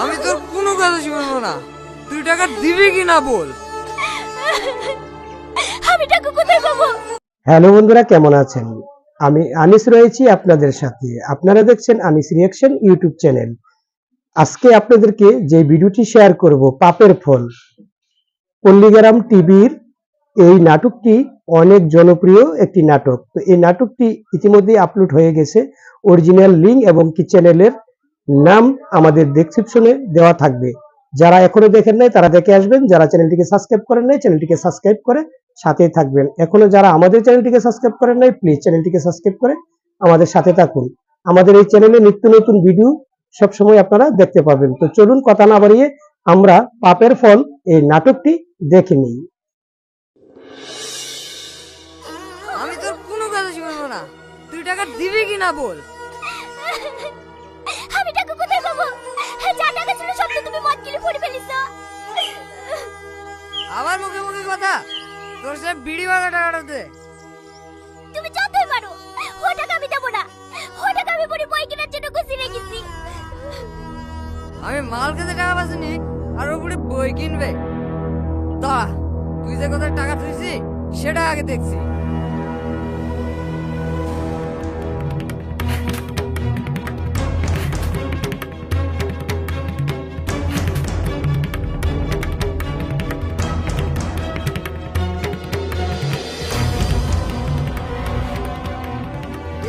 আমি তোর কোনো কথা শুনবো না। তুই টাকা দিবি কি না বল। আমি টাকা কোথায় পাবো? হ্যালো বন্ধুরা, কেমন আছেন? আমি আনিস রয়েছি আপনাদের সাথে। আপনারা দেখছেন আনিস রিয়াকশন ইউটিউব চ্যানেল। আজকে আপনাদেরকে যে ভিডিওটি শেয়ার করব, পাপের ফল, পল্লীগ্রাম টিভির এই নাটকটি অনেক জনপ্রিয় একটি নাটক। তো এই নাটকটি ইতিমধ্যে আপলোড হয়ে গেছে। অরিজিনাল লিঙ্ক এবং কি চ্যানেলের নাম আমাদের ডেসক্রিপশনে দেওয়া থাকবে। যারা এখনো দেখেন নাই তারা দেখে আসবেন। যারা চ্যানেলটিকে সাবস্ক্রাইব করেন নাই চ্যানেলটিকে সাবস্ক্রাইব করে সাথেই থাকবেন। এখনো যারা আমাদের চ্যানেলটিকে সাবস্ক্রাইব করেন নাই প্লিজ চ্যানেলটিকে সাবস্ক্রাইব করে আমাদের সাথে থাকুন। আমাদের এই চ্যানেলে নিত্য নতুন ভিডিও সবসময় আপনারা দেখতে পাবেন। তো চলুন কথা না বাড়িয়ে আমরা পাপের ফল এই নাটকটি দেখে নিই। আমি তোর কোনো কথা শুনবো না। তুই টাকা দিবি কি না বল। আমি টাকা কোথায় পাবো? যা টাকা ছিল সব তো তুমি মদ গিলে পড়ে ফেলিছো। আবার মুখে মুখে কথা। তোর সে বিড়ি ভাঙা টাকাটা দে। তুমি যতই মারো ওই টাকা আমি দেবো না। ওই টাকা আমি পরে বই কেনার জন্য খুশি রেখেছি। আমি মাল খেতে টাকা পাচ্ছিনি আর ওপরে বই কিনবে। দাঁড়া, তুই যে কোথায় টাকা তুইছি সেটা আগে দেখছি।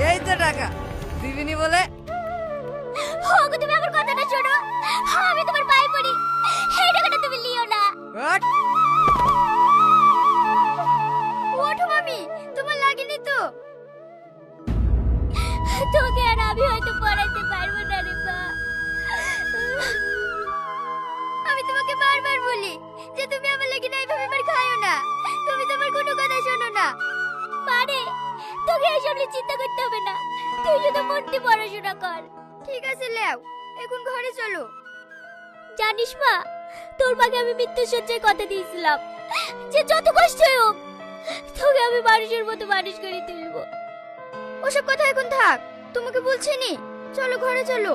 এই তো টাকা দিবিনি বলে। ওগো তুমি আমার কথাটা শোনো। আমি তোমার পায়ে পড়ি, এই টাকাটা তুমি লিও না। হট! ওঠো মামি, তোমার লাগেনি তো? তোকে আর আমি হয়তো পড়াইতে পারবো না রে মা। আমি তোমাকে বারবার বলি যে তুমি আমার লাগি না এইভাবে মার খাইও না। তুমি তো আমার কোনো কথা শোনো না। পারে তোকে এইসব নিয়ে চিন্তা করতে হবে না। তুই শুধু মন দিয়ে পড়াশোনা কর। ঠিক আছে লেও, এখন ঘরে চলো। জানিস মা, তোর মাকে আমি মৃত্যু সজ্জায় কথা দিয়েছিলাম যে যত কষ্ট হোক তোকে আমি মানুষের মতো মানুষ করে তুলবো। ওসব কথা এখন থাক, তোমাকে বলছি নি। চলো ঘরে চলো।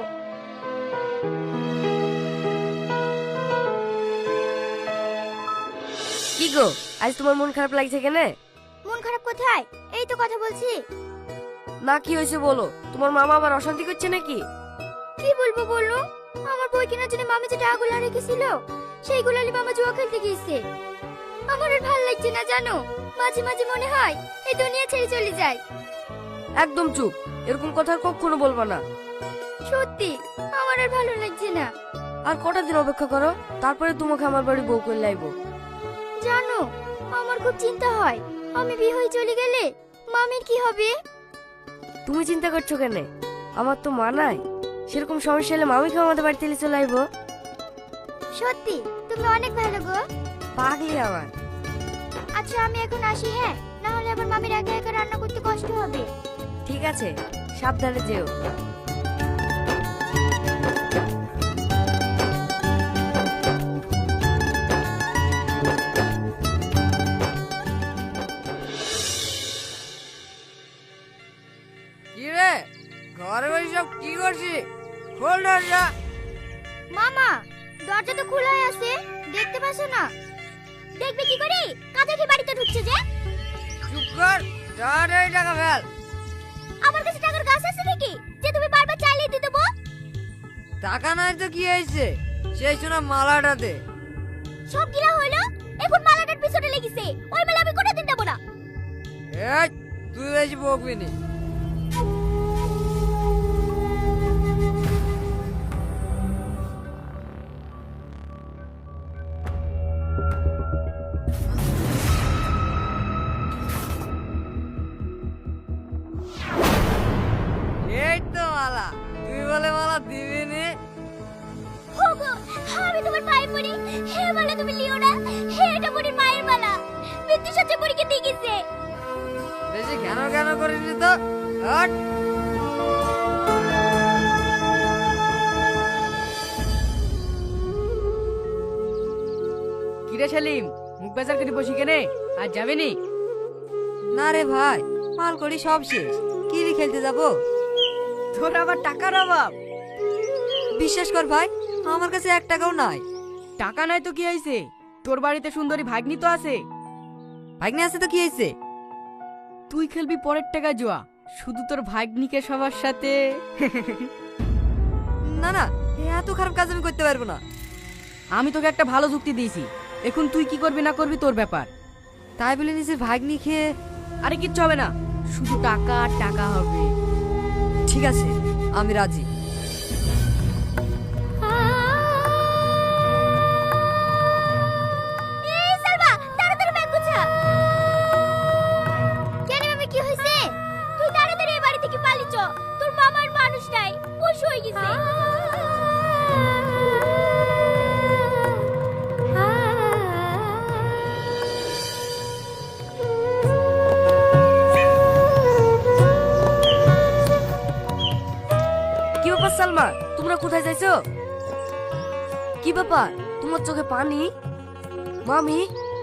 কি গো, আজ তোমার মন খারাপ লাগছে কেন? মন খারাপ কোথায়? এই তো কথা বলছি। না কি হয়েছে বলো, তোমার মামা আবার অশান্তি করছে নাকি? কি বলবো বলো, আমার বই কেনার জন্য মামি যে টাকাগুলো রেখেছিল সেইগুলো নিয়ে মামা জুয়া খেলতে গিয়েছে। আমার আর ভালো লাগছে না জানো। মাঝে মাঝে মনে হয় এই দুনিয়া ছেড়ে চলে যায়। একদম চুপ, এরকম কথা আর কখনো বলবা না। সত্যি আমার আর ভালো লাগছে না। আর কটা দিন অপেক্ষা করো, তারপরে তোমাকে আমার বাড়ি বউ করে লাইবো। জানো, আমার খুব চিন্তা হয় আমি বিয়ে হয়ে চলে গেলে মামির কি হবে। তুমি চিন্তা করছো কেন? আমার তো মা নাই, সেরকম সমস্যা হলে মামিকে আমাদের বাড়িতে নিয়ে চলে আইবো। সত্যি তুমি অনেক ভালো গো। পাগলি আমার। আচ্ছা আমি এখন আসি, হ্যাঁ? না হলে আবার মামির একা একা রান্না করতে কষ্ট হবে। ঠিক আছে, সাবধানে যেও। কি রে, ঘরে বসে সব কি করছিস? খোল দরজা। মামা, দরজা তো খোলাই আছে, দেখতে পাচ্ছ না? দেখবে কি করে? কাজে কি বাড়িতে ঢুকছে যে? চুপ কর, তাড়াতাড়ি টাকা ফেল। আমার কাছে টাকার গাছ আছে নাকি যে তুমি বারবার চাইলেই দিয়ে দেবো? টাকা নাই তো কি হয়েছে, সেই শোনা মালাটা দে। সব গিলা হইলো, এখন মালাটার পিছনে লেগেছে। ওই মালা আমি কোনোদিন দেবো না। এই, তুই বেশি বকবি নি। এই তো মালা, তুই বলে মালা দিবি নি। ওগো, আমি তোমার পায়ে পড়ি, হে মালা তুমি লিও না। হে এটা বুড়ির মায়ের মালা, মৃত্যু সজ্জায় বুড়িকে দিয়ে গেছে। বেশি কেন কেন করিস নি তো। হট! কিরে সেলিম, মুখ বেচার করে বসি কেনে? আর যাবে নি? না রে ভাই, মাল করি সব শেষ। কিরি খেলতে যাব। তোর আবার টাকার অভাব? বিশ্বাস কর ভাই, আমার কাছে 1 টাকাও নাই। টাকা নাই তো কি হয়েছে? তোর বাড়িতে সুন্দরী ভাগ্নি তো আছে। ভাগ্নে আছে তো কি হয়েছে? তুই খেলবি পরের টাকা জুয়া, শুধু তোর ভাগ্নিকে সবার সাথে। না না, এত খারাপ কাজ আমি করতে পারবো না। আমি তোকে একটা ভালো যুক্তি দিয়েছি, এখন তুই কি করবি না করবি তোর ব্যাপার। তাই বলে নিজের ভাগ্নি খেয়ে? আরে কিচ্ছু হবে না, শুধু টাকা আর টাকা হবে। ঠিক আছে, আমি রাজি। এই সালমা, তাড়াতাড়ি ব্যাগ গুছা। কেন মামি, কি হয়েছে? তুই তাড়াতাড়ি এই বাড়ি থেকে পালিয়ে চ। তোর মামার মানুষ নাই, পশু হয়ে গেছে। কি ব্যাপার সালমা, তোমরা কোথায় যাইছো? কি ব্যাপার, তোমার চোখে পানি? মামি,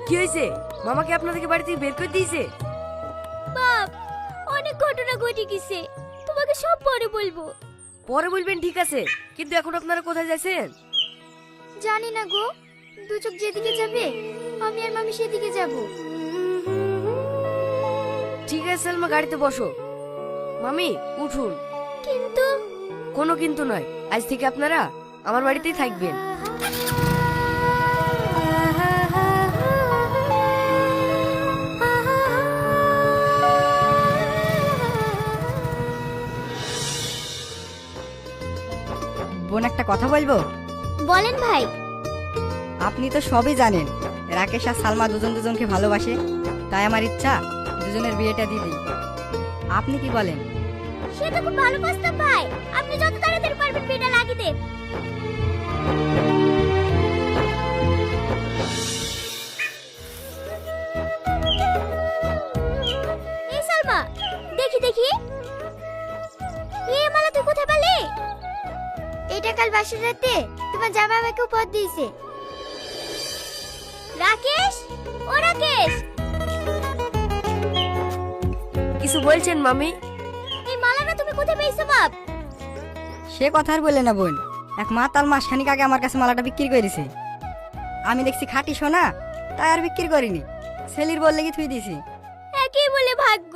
কি হয়েছে? মামাকে আপনাদেরকে বাড়ি থেকে বের করে দিয়েছে? বাপ, অনেক ঘটনা ঘটে গেছে, তোমাকে সব পরে বলবো। পরে বলবেন, ঠিক আছে, কিন্তু এখন আপনারা কোথায় যাচ্ছেন? জানি না গো, দু চোখ যেদিকে যাবে আমি আর মামি সেদিকে যাব। ঠিক আছে সালমা, গাড়িতে বসো। মামি উঠুন। কিন্তু কোনো কিন্তু নয়, আজ থেকে আপনারা আমার বাড়িতেই থাকবেন। বোন, একটা কথা বলবো? বলেন ভাই। আপনি তো সবই জানেন, রাকেশ আর সালমা দুজন দুজনকে ভালোবাসে, তাই আমার ইচ্ছা দুজনের বিয়েটা দিয়ে দিই। আপনি কি বলেন? সেটা খুব ভালো প্রস্তাব ভাই, আপনি যত তাড়াতাড়ি পারবেন বিয়েটা লাগিয়ে দেন। এই সালমা, দেখি দেখি, এই মালা তুই কোথায় পেলি? এটা কাল বাসর রাতে তোমার জামা আমাকে উপহার দিয়েছে। রাকেশ, ও রাকেশ, কিছু বলছেন মামি? এই মালাটা তুমি কোথায় পেয়েছো বাপ? সে কথা আর বলে না বোন, এক মাতাল মাসখানিক আগে আমার কাছে মালাটা বিক্রি করেছে। আমি দেখছি খাঁটি সোনা, তাই আর বিক্রি করিনি, সেলির বললে কি থুই দিছি। একই বলে ভাগ্য,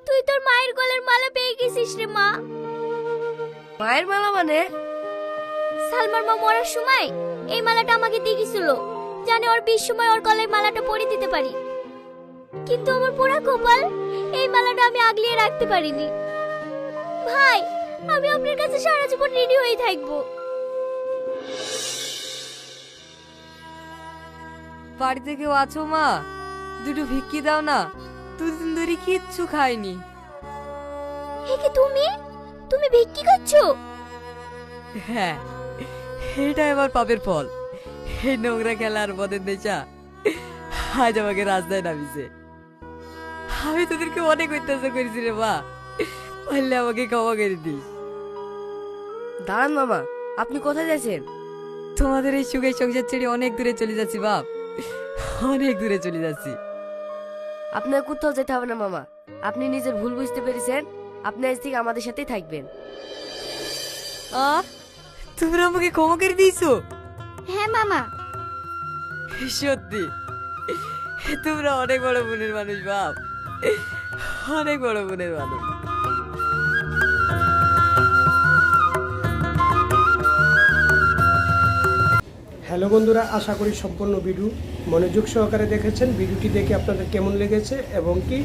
তুই তোর মায়ের গলার মালা পেয়ে গেছিস রে মা। মায়ের মালা মানে? সালমার মা মরার সময় এই মালাটা আমাকে দিয়ে গেছিল, জানে ওর বিয়ের সময় ওর গলায় মালাটা পরিয়ে দিতে পারি। কিন্তু আমার পোড়া কপাল, এই মালাটা আমি আগলিয়ে রাখতে পারিনি। ভাই, আমি আপনার কাছে সারা জীবন ঋণী হয়ে থাকবো। বাড়িতে কেউ আছো মা? দুটো ভিক্ষি দাও না, দুদিন ধরে কিচ্ছু খাইনি। হে কি তুমি? তুমি ভিক্ষি করছো? হ্যাঁ, এটা আমার পাপের ফল। এই নোংরা খেলার বদের নেশা আজ আমাকে রাস্তায় নামিছে। আমি তোদেরকে অনেক অত্যাচার করেছি রে মা, পারলে আমাকে ক্ষমা করে দিস। দাঁড়ান মামা, আপনি কোথায় যাচ্ছেন? তোমাদের এই সুখের সংসার ছেড়ে অনেক দূরে চলে যাচ্ছি বাপ, অনেক দূরে চলে যাচ্ছি। আপনার কোথাও যেতে হবে না মামা, আপনি নিজের ভুল বুঝতে পেরেছেন, আপনি আজ থেকে আমাদের সাথেই থাকবেন। তোমরা আমাকে ক্ষমা করে দিয়েছো? হ্যাঁ মামা। সত্যি তোমরা অনেক বড় মনের মানুষ বাপ, অনেক বড় মনের মানুষ। হ্যালো বন্ধুরা, আশা করি সম্পূর্ণ ভিডিও মনোযোগ সহকারে দেখেছেন। ভিডিওটি দেখে আপনাদের কেমন লেগেছে এবং কি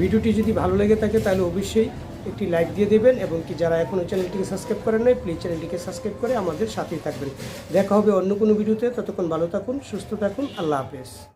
ভিডিওটি যদি ভালো লেগে থাকে তাহলে অবশ্যই একটি লাইক দিয়ে দেবেন, এবং কি যারা এখনও চ্যানেলটিকে সাবস্ক্রাইব করেন নাই প্লিজ চ্যানেলটিকে সাবস্ক্রাইব করে আমাদের সাথেই থাকবেন। দেখা হবে অন্য কোনো ভিডিওতে, ততক্ষণ ভালো থাকুন, সুস্থ থাকুন, আল্লাহ হাফেজ।